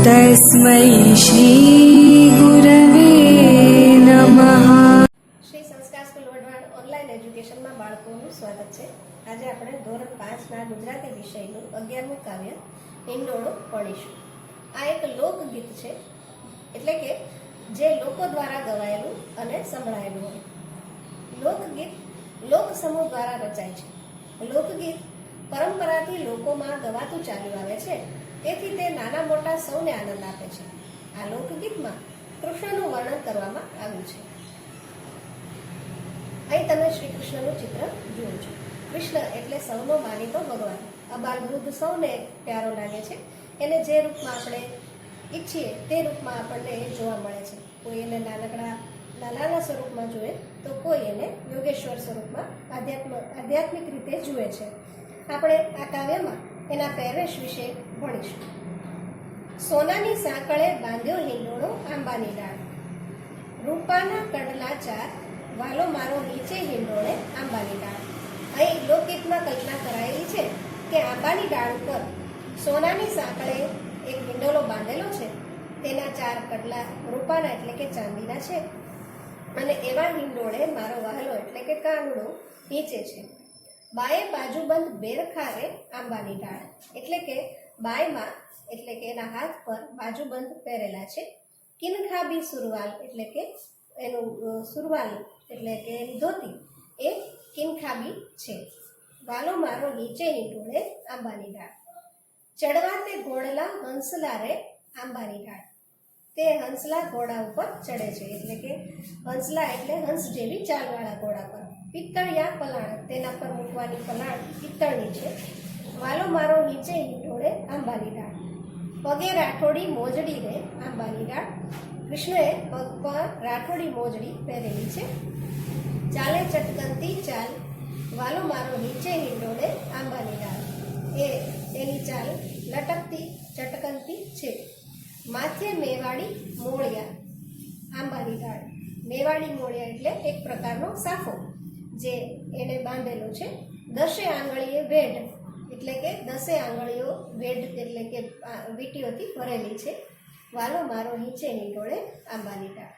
तस्मै श्री गुरवे नमः। શ્રી સંસ્કાર સ્કૂલ વઢવાણ ઓનલાઈન એજ્યુકેશનમાં બાળકોનું સ્વાગત છે। આજે આપણે ધોરણ 5ના ગુજરાતી વિષયનું 11મું કાવ્ય હિંડોળો પઢીશું। આ એક લોકગીત છે, એટલે કે જે લોકો દ્વારા ગવાયેલું અને સંભળાયેલું હોય। લોકગીત લોક સમૂહ દ્વારા રચાય છે। લોકગીત પરંપરાથી લોકોમાં ગવાતું ચાલ્યું આવે છે, તેથી તે નાના મોટા સૌને આનંદ આપે છે। આ લોકગીતમાં કૃષ્ણનું વર્ણન કરવામાં આવ્યું છે। અહીં તમે શ્રી કૃષ્ણનું ચિત્ર જુઓ છો। કૃષ્ણ એટલે સૌનો માનીતો ભગવાન, અબાલ વૃદ્ધ સૌને પ્યારો લાગે છે। એને જે રૂપમાં આપણે ઈચ્છીએ તે રૂપમાં આપણને એ જોવા મળે છે। કોઈ એને નાના સ્વરૂપમાં જુએ તો કોઈ એને યોગેશ્વર સ્વરૂપમાં આધ્યાત્મિક રીતે જુએ છે। આપણે આ કાવ્યમાં એના પહેરવેશ વિશે ભણીશું। સોનાની સાંકળે બાંધ્યો હિંડોળો આંબાની ડાળ, રૂપાના કડલા ચાર, વાલો મારો નીચે હિંડોળે આંબાની ડાળ। અહીં લોકગીતમાં કલ્પના કરાયેલી છે કે આંબાની ડાળ ઉપર સોનાની સાંકળે એક હિંડોળો બાંધેલો છે, તેના ચાર કડલા રૂપાના એટલે કે ચાંદીના છે, અને એવા હિંડોળે મારો વહાલો એટલે કે કાનુડો નીચે છે। બાએ બાજુબંધ બેરખારે આંબાની ડાળ, એટલે કે બાયમાં એટલે કે એના હાથ પર બાજુબંધ પહેરેલા છે। કિનખાબી સુરવાલ એટલે કે એનું સુરવાલ એટલે કે એની ધોતી એ કિનખાબી છે। વાલો મારો નીચે હિંડોળે આંબાની ડાળ, ચડવા તે ઘોડલા હંસલા રે આંબાની ડાળ, તે હંસલા ઘોડા ઉપર ચડે છે, એટલે કે હંસલા એટલે હંસ જેવી ચાલવાળા ઘોડા પર। પિત્તળિયા પલાણ, તેના પર મૂકવાની પલાણ પિત્તળની છે। વાલો મારો નીચે હિંડોળે આંબાની ડાળ, પગે રાઠોડી મોજડી રે આંબાની ડાળ, કૃષ્ણએ પગ પર રાઠોડી મોજડી પહેરેલી છે। ચાલે ચટકનતી ચાલ, વાલો મારો નીચે હિંડોળે આંબાની ડાળ, એની ચાલ લટકતી ચટકનતી છે। માથે મેવાડી મોળિયા આંબાની ડાળ, મેવાડી મોળિયા એટલે એક પ્રકારનો સાફો જે એને બાંધેલો છે। દસે આંગળીએ વેઢ, એટલે કે દસે આંગળીઓ વેઢ એટલે કે વીંટીઓથી ભરેલી છે। વાલો મારો નીચે હિંડોળે આંબાની ડાળ।